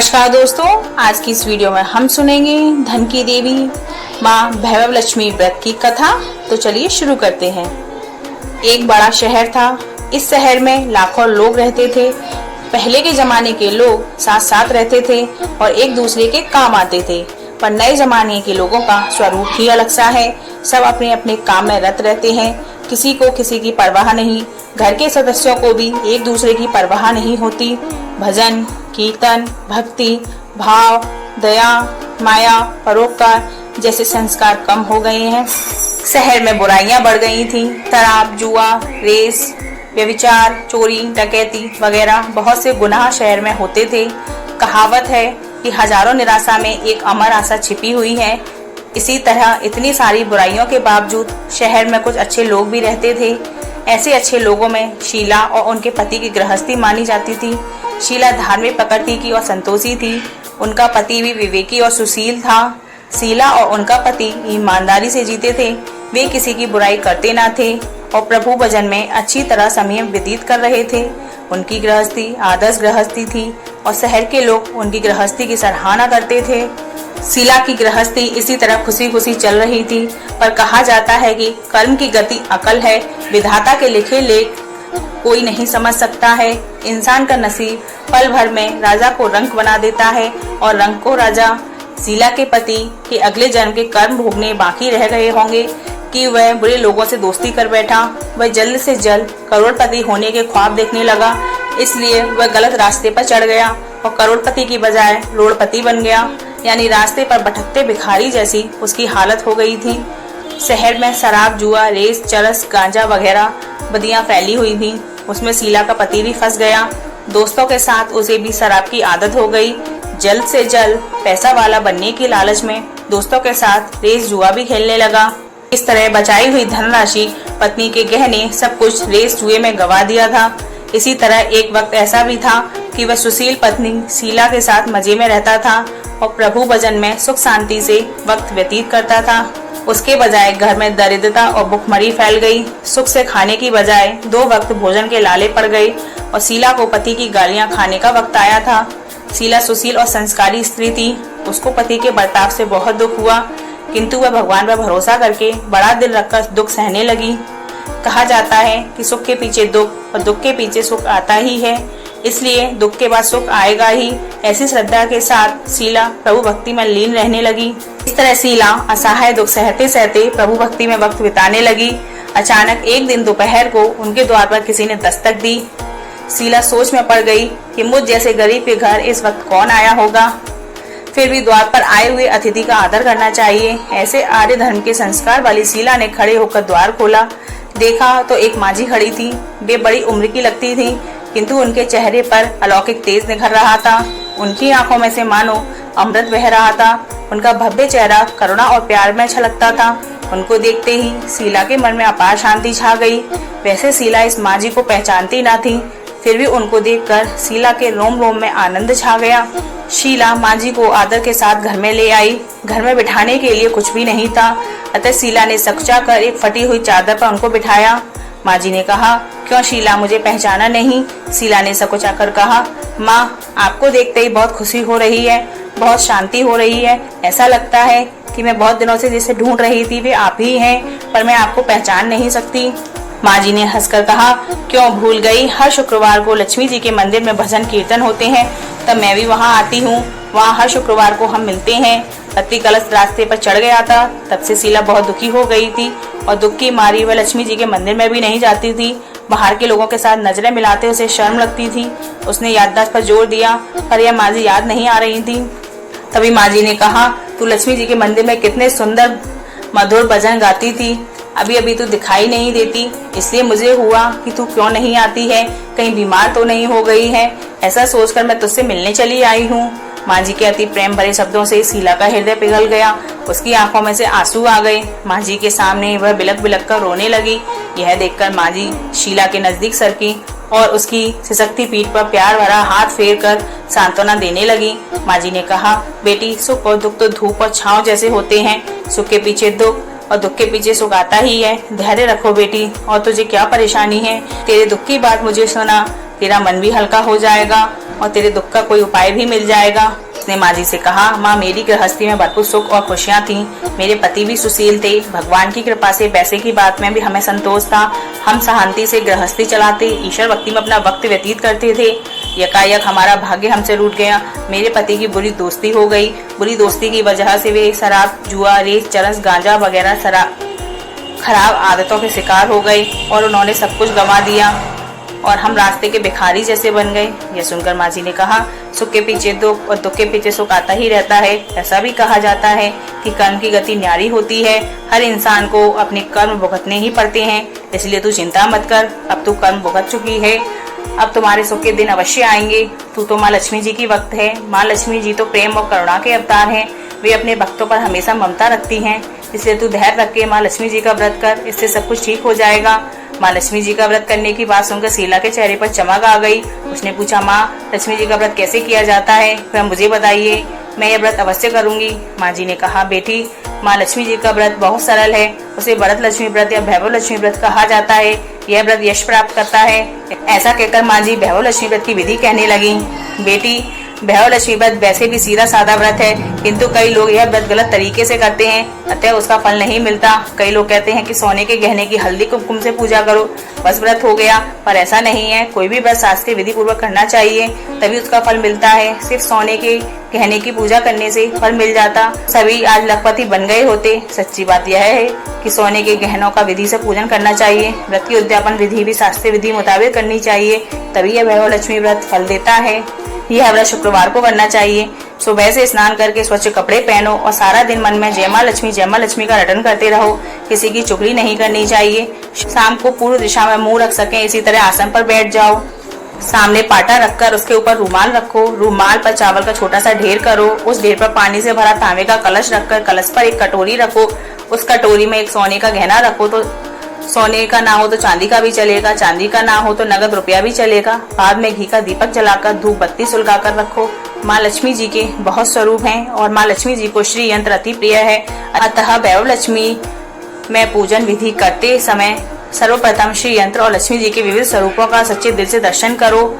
नमस्कार दोस्तों, आज की इस वीडियो में हम सुनेंगे धन की देवी माँ भैरव लक्ष्मी व्रत की कथा। तो चलिए शुरू करते हैं। एक बड़ा शहर था। इस शहर में लाखों लोग रहते थे। पहले के जमाने के लोग साथ साथ रहते थे और एक दूसरे के काम आते थे, पर नए जमाने के लोगों का स्वरूप ही अलग सा है। सब अपने अपने काम में रत रहते हैं, किसी को किसी की परवाह नहीं। घर के सदस्यों को भी एक दूसरे की परवाह नहीं होती। भजन, कीर्तन, भक्ति, भाव, दया, माया, परोपकार जैसे संस्कार कम हो गए हैं। शहर में बुराइयां बढ़ गई थी। शराब, जुआ, रेस, व्यभिचार, चोरी, डकैती वगैरह बहुत से गुनाह शहर में होते थे। कहावत है कि हजारों निराशा में एक अमर आशा छिपी हुई है। इसी तरह इतनी सारी बुराइयों के बावजूद शहर में कुछ अच्छे लोग भी रहते थे। ऐसे अच्छे लोगों में शीला और उनके पति की गृहस्थी मानी जाती थी। शीला धार्मिक प्रकृति की और संतोषी थी। उनका पति भी विवेकी और सुशील था। शीला और उनका पति ईमानदारी से जीते थे। वे किसी की बुराई करते ना थे और प्रभु भजन में अच्छी तरह समय व्यतीत कर रहे थे। उनकी गृहस्थी आदर्श गृहस्थी थी और शहर के लोग उनकी गृहस्थी की सराहना करते थे। शीला की गृहस्थी इसी तरह खुशी खुशी चल रही थी, पर कहा जाता है कि कर्म की गति अकल है। विधाता के लिखे लेख कोई नहीं समझ सकता है। इंसान का नसीब पल भर में राजा को रंक बना देता है और रंक को राजा। शीला के पति के अगले जन्म के कर्म भोगने बाकी रह गए होंगे कि वह बुरे लोगों से दोस्ती कर बैठा। वह जल्द से जल्द करोड़पति होने के ख्वाब देखने लगा, इसलिए वह गलत रास्ते पर चढ़ गया और करोड़पति की बजाय रोड़पति बन गया। यानी रास्ते पर भटकते भिखारी जैसी उसकी हालत हो गई थी। शहर में शराब, जुआ, रेस, चरस, गांजा वगैरह बदियां फैली हुई थी। उसमें शीला का पति भी फंस गया। दोस्तों के साथ उसे भी शराब की आदत हो गई। जल्द से जल्द पैसा वाला बनने की लालच में दोस्तों के साथ रेस, जुआ भी खेलने लगा। इस तरह बचाई हुई धनराशि, पत्नी के गहने, सब कुछ रेस जुए में गवा दिया था। इसी तरह एक वक्त ऐसा भी था कि वह सुशील पत्नी शीला के साथ मजे में रहता था और प्रभु भजन में सुख शांति से वक्त व्यतीत करता था। उसके बजाय घर में दरिद्रता और भुखमरी फैल गई। सुख से खाने की बजाय 2 वक्त भोजन के लाले पड़ गए और शीला को पति की गालियां खाने का वक्त आया था। शीला सुशील और संस्कारी स्त्री थी। उसको पति के बर्ताव से बहुत दुख हुआ, किंतु वह भगवान पर भरोसा करके बड़ा दिल रखकर दुख सहने लगी। कहा जाता है कि सुख के पीछे दुख और दुख के पीछे सुख आता ही है, इसलिए दुख के बाद सुख आएगा ही। ऐसी श्रद्धा के साथ शीला प्रभु भक्ति में लीन रहने लगी। इस तरह शीला असहाय दुख सहते सहते प्रभु भक्ति में वक्त बिताने लगी। अचानक एक दिन दोपहर को उनके द्वार पर किसी ने दस्तक दी। शीला सोच में पड़ गई कि मुझ जैसे गरीब के घर इस वक्त कौन आया होगा। फिर भी द्वार पर आए हुए अतिथि का आदर करना चाहिए। ऐसे आर्य धर्म के संस्कार वाली शीला ने खड़े होकर द्वार खोला। देखा तो एक मांझी खड़ी थी। वे बड़ी उम्र की लगती थी, किंतु उनके चेहरे पर अलौकिक तेज निखर रहा था। उनकी आंखों में से मानो अमृत बह रहा था। उनका भव्य चेहरा करुणा और प्यार में छलकता था। उनको देखते ही शीला के मन में अपार शांति छा गई। वैसे शीला इस मांझी को पहचानती न थी, फिर भी उनको देखकर शीला के रोम रोम में आनंद छा गया। शीला मांझी को आदर के साथ घर में ले आई। घर में बिठाने के लिए कुछ भी नहीं था, अतः शीला ने सकुचा कर एक फटी हुई चादर पर उनको बिठाया। मांझी ने कहा, क्यों शीला, मुझे पहचाना नहीं? शीला ने सकुचा कर कहा, माँ, आपको देखते ही बहुत खुशी हो रही है, बहुत शांति हो रही है। ऐसा लगता है कि मैं बहुत दिनों से जिसे ढूंढ रही थी वे आप ही हैं, पर मैं आपको पहचान नहीं सकती। मांझी ने हंसकर कहा, क्यों भूल गई? हर शुक्रवार को लक्ष्मी जी के मंदिर में भजन कीर्तन होते हैं, तब मैं भी वहाँ आती हूँ। वहाँ हर शुक्रवार को हम मिलते हैं। पति कलश रास्ते पर चढ़ गया था, तब से शीला बहुत दुखी हो गई थी और दुख की मारी वह लक्ष्मी जी के मंदिर में भी नहीं जाती थी। बाहर के लोगों के साथ नजरें मिलाते उसे शर्म लगती थी। उसने याददाश्त पर जोर दिया, पर यह मांझी याद नहीं आ रही थी। तभी मांझी ने कहा, तू लक्ष्मी जी के मंदिर में कितने सुंदर मधुर भजन गाती थी, अभी अभी तू दिखाई नहीं देती, इसलिए मुझे हुआ कि तू क्यों नहीं आती है, कहीं बीमार तो नहीं हो गई है। ऐसा सोचकर मैं तुझसे मिलने चली आई हूँ। मांझी के अति प्रेम भरे शब्दों से शीला का हृदय पिघल गया। उसकी आंखों में से आंसू आ गए। मांझी के सामने वह बिलक बिलक कर रोने लगी। यह देखकर मांझी शीला के नजदीक सरकी और उसकी सिसकती पीठ पर प्यार भरा हाथ फेर कर सांत्वना देने लगी। मांझी ने कहा, बेटी, सुख और दुख तो धूप और छांव जैसे होते हैं। सुख के पीछे दुख और दुख के पीछे सुख आता ही है। धैर्य रखो बेटी। और तुझे क्या परेशानी है? तेरे दुख की बात मुझे सुना तेरा मन भी हल्का हो जाएगा। और तेरे दुख का कोई उपाय भी मिल जाएगा। उसने माँ जी से कहा, माँ मेरी गृहस्थी में भरपूर सुख और खुशियाँ थीं। मेरे पति भी सुशील थे। भगवान की कृपा से पैसे की बात में भी हमें संतोष था। हम शांति से गृहस्थी चलाते, ईश्वर भक्ति में अपना वक्त व्यतीत करते थे। यकायक हमारा भाग्य हमसे रूठ गया। मेरे पति की बुरी दोस्ती हो गई। बुरी दोस्ती की वजह से वे शराब, जुआ, रेत, चरस, गांजा वगैरह खराब आदतों के शिकार हो गए और उन्होंने सब कुछ गंवा दिया और हम रास्ते के भिखारी जैसे बन गए। यह सुनकर माँ जी ने कहा, सुख के पीछे दुख और दुख के पीछे सुख आता ही रहता है। ऐसा भी कहा जाता है कि कर्म की गति न्यारी होती है। हर इंसान को अपने कर्म भुगतने ही पड़ते हैं, इसलिए तू चिंता मत कर। अब तू कर्म भुगत चुकी है, अब तुम्हारे सुख के दिन अवश्य आएंगे। तू तो माँ लक्ष्मी जी की भक्त है। माँ लक्ष्मी जी तो प्रेम और करुणा के अवतार हैं। वे अपने भक्तों पर हमेशा ममता रखती हैं, इसलिए तू धैर्य रख के माँ लक्ष्मी जी का व्रत कर, इससे सब कुछ ठीक हो जाएगा। माँ लक्ष्मी जी का व्रत करने की बात सुनकर शीला के चेहरे पर चमक आ गई। उसने पूछा, माँ लक्ष्मी जी का व्रत कैसे किया जाता है, फिर मुझे बताइए, मैं यह व्रत अवश्य करूंगी। माँ जी ने कहा, बेटी माँ लक्ष्मी जी का व्रत बहुत सरल है। उसे भरत लक्ष्मी व्रत या भैरव लक्ष्मी व्रत कहा जाता है। यह व्रत यश प्राप्त करता है। ऐसा कहकर माँ जी भैरव लक्ष्मी व्रत की विधि कहने लगी। बेटी भैरव लक्ष्मी व्रत वैसे भी सीधा साधा व्रत है, किंतु कई लोग यह व्रत गलत तरीके से करते हैं, अतः उसका फल नहीं मिलता। कई लोग कहते हैं कि सोने के गहने की हल्दी कुमकुम से पूजा करो, बस व्रत हो गया, पर ऐसा नहीं है। कोई भी व्रत शास्त्रीय विधि पूर्वक करना चाहिए, तभी उसका फल मिलता है। सिर्फ सोने के गहने की पूजा करने से फल मिल जाता, सभी आज लखपति बन गए होते। सच्ची बात यह है कि सोने के गहनों का विधि से पूजन करना चाहिए। व्रत की उद्यापन विधि भी शास्त्रीय विधि मुताबिक करनी चाहिए, तभी यह भैरव लक्ष्मी व्रत फल देता है। यह व्रत शुक्रवार को करना चाहिए। सुबह से स्नान करके स्वच्छ कपड़े पहनो और सारा दिन मन में जय माँ लक्ष्मी का रटन करते रहो। किसी की चुगली नहीं करनी चाहिए। शाम को पूर्व दिशा में मुंह रख सके, इसी तरह आसन पर बैठ जाओ। सामने पाटा रखकर उसके ऊपर रूमाल रखो। रूमाल पर चावल का छोटा सा ढेर करो। उस ढेर पर पानी से भरा तांबे का कलश रखकर कलश पर एक कटोरी रखो। उस कटोरी में एक सोने का गहना रखो। तो सोने का ना हो तो चांदी का भी चलेगा, चांदी का ना हो तो नगद रुपया भी चलेगा। बाद में घी का दीपक जलाकर धूप बत्ती सुलगाकर रखो। माँ लक्ष्मी जी के बहुत स्वरूप हैं और माँ लक्ष्मी जी को श्री यंत्र अति प्रिय है, अतः भैरव लक्ष्मी में पूजन विधि करते समय सर्वप्रथम श्री यंत्र और लक्ष्मी जी के विविध स्वरूपों का सच्चे दिल से दर्शन करो।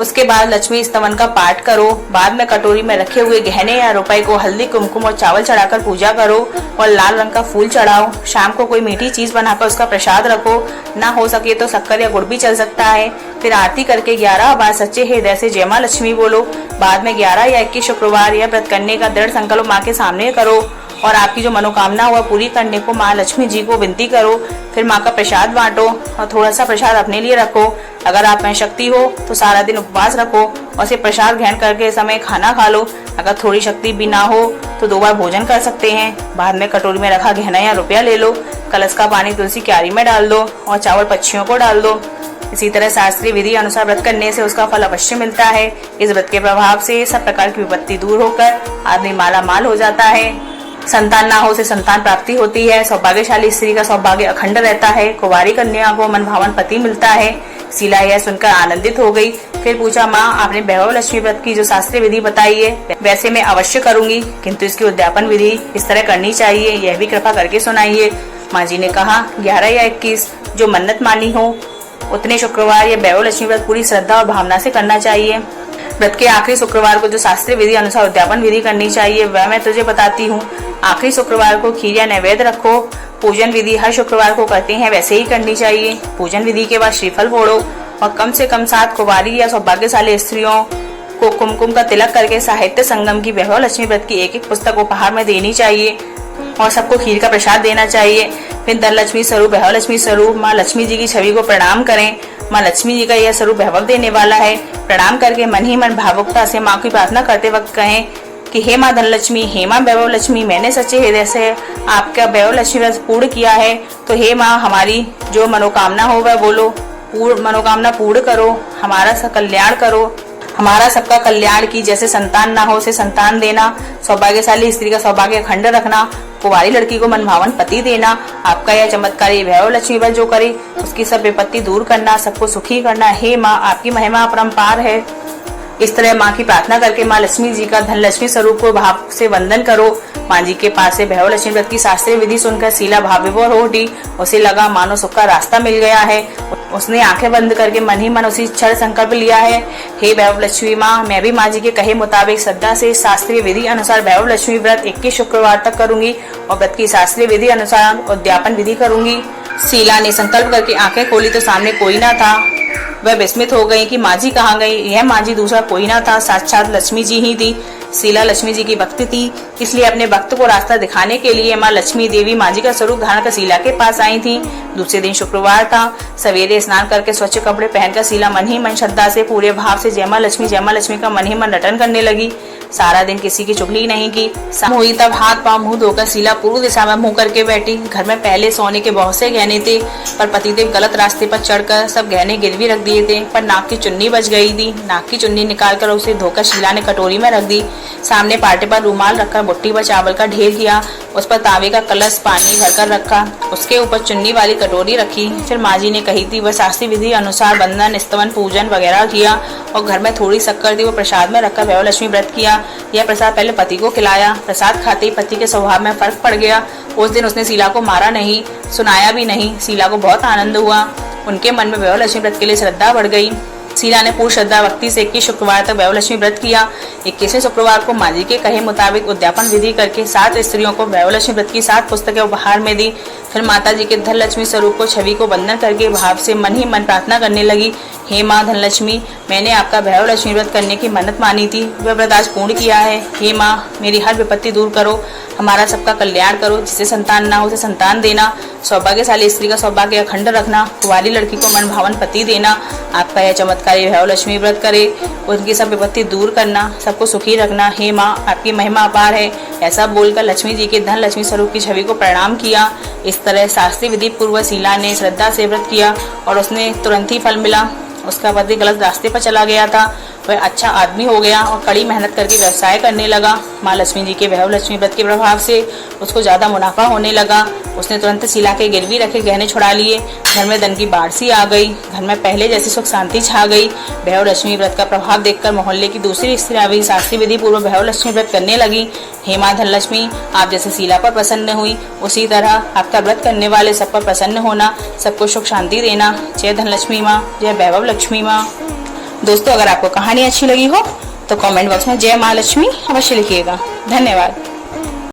उसके बाद लक्ष्मी स्तवन का पाठ करो। बाद में कटोरी में रखे हुए गहने या रुपए को हल्दी कुमकुम और चावल चढ़ाकर पूजा करो और लाल रंग का फूल चढ़ाओ। शाम को कोई मीठी चीज बनाकर उसका प्रसाद रखो। ना हो सके तो शक्कर या गुड़ भी चल सकता है। फिर आरती करके 11 बार सच्चे हृदय से जय माँ लक्ष्मी बोलो। बाद में 11 या 21 शुक्रवार यह व्रत करने का दृढ़ संकल्प माँ के सामने करो और आपकी जो मनोकामना हुआ पूरी करने को माँ लक्ष्मी जी को विनती करो। फिर माँ का प्रसाद बांटो और थोड़ा सा प्रसाद अपने लिए रखो। अगर आप में शक्ति हो तो सारा दिन उपवास रखो और सिर्फ प्रसाद ग्रहण करके समय खाना खा लो। अगर थोड़ी शक्ति भी ना हो तो 2 बार भोजन कर सकते हैं। बाद में कटोरी में रखा गहना या रुपया ले लो। कलश का पानी तुलसी क्यारी में डाल दो और चावल पक्षियों को डाल दो। इसी तरह शास्त्रीय विधि अनुसार व्रत करने से उसका फल अवश्य मिलता है। इस व्रत के प्रभाव से सब प्रकार की विपत्ति दूर होकर आदमी माला माल हो जाता है। संतान ना हो से संतान प्राप्ति होती है। सौभाग्यशाली स्त्री का सौभाग्य अखंड रहता है। कुंवारी कन्या को मनभावन पति मिलता है। शीला यह सुनकर आनंदित हो गई। फिर पूछा, माँ आपने भैरव लक्ष्मी व्रत की जो शास्त्रीय विधि बताई है वैसे मैं अवश्य करूंगी, किंतु इसकी उद्यापन विधि इस तरह करनी चाहिए, यह भी कृपा करके सुनाइए। माँ जी ने कहा, 11 या 21 जो मन्नत मानी हो उतने शुक्रवार यह भैरव लक्ष्मी व्रत पूरी श्रद्धा और भावना से करना चाहिए। व्रत के आखिरी शुक्रवार को जो शास्त्रीय विधि अनुसार उद्यापन विधि करनी चाहिए वह मैं तुझे बताती हूँ। आखिरी शुक्रवार को खीर या नैवेद्य रखो। पूजन विधि हर शुक्रवार को करते हैं वैसे ही करनी चाहिए। पूजन विधि के बाद श्रीफल फोड़ो और कम से कम 7 कुंवारी या सौभाग्यशाली स्त्रियों को कुमकुम का तिलक करके साहित्य संगम की भैरव लक्ष्मी व्रत की एक पुस्तक उपहार में देनी चाहिए और सबको खीर का प्रसाद देना चाहिए। फिर धन लक्ष्मी स्वरूप भैरव लक्ष्मी स्वरूप माँ लक्ष्मी जी की छवि को प्रणाम करें। माँ लक्ष्मी जी का यह स्वरूप वैभव देने वाला है। प्रणाम करके मन ही मन भावुकता से माँ की प्रार्थना करते वक्त कहें कि हे माँ धनलक्ष्मी, हे माँ वैभव लक्ष्मी, मैंने सच्चे हृदय से आपका वैभव लक्ष्मी व्रत पूर्ण किया है, तो हे माँ हमारी जो मनोकामना हो वह बोलो, मनोकामना पूर्ण करो, हमारा कल्याण करो, हमारा सबका कल्याण की। जैसे संतान ना हो से संतान देना, सौभाग्यशाली स्त्री का सौभाग्य अखंड रखना, कुंवारी लड़की को मनभावन पति देना, आपका यह चमत्कारी भैरव लक्ष्मी व्रत जो करे उसकी सब विपत्ति दूर करना, सबको सुखी करना। हे माँ आपकी महिमा अपरंपार है। इस तरह माँ की प्रार्थना करके माँ लक्ष्मी जी का धनलक्ष्मी स्वरूप को भाव से वंदन करो। माँ जी के पास से भैरव लक्ष्मी व्रत की शास्त्रीय विधि सुनकर शीला भाव विभोर हो उठी। उसे लगा मानो सुख का रास्ता मिल गया है। उसने आंखें बंद करके मन ही मन उसी क्षण संकल्प लिया है, हे भैरव लक्ष्मी माँ, मैं भी माँ जी के कहे मुताबिक श्रद्धा से शास्त्रीय विधि अनुसार भैरव लक्ष्मी व्रत 21 शुक्रवार तक करूंगी और व्रत की शास्त्रीय विधि अनुसार उद्यापन विधि करूंगी। शीला ने संकल्प करके आंखें खोली तो सामने कोई ना था। वह विस्मित हो गई कि माँ जी कहाँ गई। यह माँ जी दूसरा कोई ना था, साक्षात लक्ष्मी जी ही थी। शीला लक्ष्मी जी की भक्त थी, इसलिए अपने भक्त को रास्ता दिखाने के लिए माँ लक्ष्मी देवी माँ जी का स्वरूप धारण कर शीला के पास आई थी। दूसरे दिन शुक्रवार था। सवेरे स्नान करके स्वच्छ कपड़े पहनकर शीला मन ही मन श्रद्धा से पूरे भाव से जय माँ लक्ष्मी का मन ही मन रटन करने लगी। सारा दिन किसी की चुगली नहीं की। शाम हुई तब हाथ पांव मुंह धोकर शीला पूर्व दिशा में मुंह करके बैठी। घर में पहले सोने के बहुत से गहने थे, पर पतिदेव गलत रास्ते पर चढ़कर सब गहने गिरवी रख दिए थे। पर नाक की चुन्नी बच गई थी। नाक की चुन्नी निकालकर उसे धोकर शीला ने कटोरी में रख दी। सामने पाटे पर रूमाल रखकर बुट्टी पर चावल का ढेर किया। उस पर तांबे का कलश पानी भरकर रखा। उसके ऊपर चुन्नी वाली कटोरी रखी। फिर माँ जी ने कही थी वह शास्त्रीय विधि अनुसार बंधन स्तवन पूजन वगैरह किया और घर में थोड़ी शक्कर थी वो प्रसाद में रखकर भैरव लक्ष्मी व्रत किया। यह प्रसाद पहले पति को खिलाया। प्रसाद खाते ही पति के स्वभाव में फर्क पड़ गया। उस दिन उसने शीला को मारा नहीं, सुनाया भी नहीं। शीला को बहुत आनंद हुआ। उनके मन में भैरव लक्ष्मी व्रत के लिए श्रद्धा बढ़ गई। शीला ने पूर्ण श्रद्धा भक्ति से 21 शुक्रवार तक भैरव लक्ष्मी व्रत किया। 21वें शुक्रवार को माँ जी के कहे मुताबिक उद्यापन विधि करके 7 स्त्रियों को भैरव लक्ष्मी व्रत की 7 पुस्तकें उपहार में दी। फिर माता जी के धनलक्ष्मी स्वरूप को छवि को वंदन करके भाव से मन ही मन प्रार्थना करने लगी, हे माँ धनलक्ष्मी, मैंने आपका भैरव लक्ष्मी व्रत करने की मन्नत मानी थी, वह व्रत आज पूर्ण किया है। हे माँ, मेरी हर विपत्ति दूर करो, हमारा सबका कल्याण करो। जिसे संतान ना हो उसे संतान देना, सौभाग्यशाली स्त्री का सौभाग्य अखंड रखना, कुंवारी लड़की को मन भावन पति देना। आपका यह चमत्कारी भैरव लक्ष्मी व्रत करे, उनकी सब विपत्ति दूर करना, सबको सुखी रखना। हे माँ, आपकी महिमा अपार है। ऐसा बोलकर लक्ष्मी जी के धन लक्ष्मी स्वरूप की छवि को प्रणाम किया। इस तरह शास्त्रीय विधि पूर्व शीला ने श्रद्धा से व्रत किया और उसने तुरंत ही फल मिला। उसका पति गलत रास्ते पर चला गया था, वह अच्छा आदमी हो गया और कड़ी मेहनत करके व्यवसाय करने लगा। माँ लक्ष्मी जी के भैरव लक्ष्मी व्रत के प्रभाव से उसको ज्यादा मुनाफा होने लगा। उसने तुरंत शीला के गिरवी रखे गहने छुड़ा लिए। घर में धन की बाढ़ सी आ गई। घर में पहले जैसी सुख शांति छा गई। भैरव लक्ष्मी व्रत का प्रभाव देखकर मोहल्ले की दूसरी स्त्रियां भी शास्त्रीय विधि पूर्व भैरव लक्ष्मी व्रत करने लगी। हे माँ धनलक्ष्मी, आप जैसे शीला पर प्रसन्न हुई, उसी तरह आपका व्रत करने वाले सब पर प्रसन्न होना, सबको सुख शांति देना। जय धनलक्ष्मी माँ, जय वैभव लक्ष्मी माँ। दोस्तों, अगर आपको कहानी अच्छी लगी हो तो कमेंट बॉक्स में जय माँ लक्ष्मी अवश्य लिखिएगा। धन्यवाद।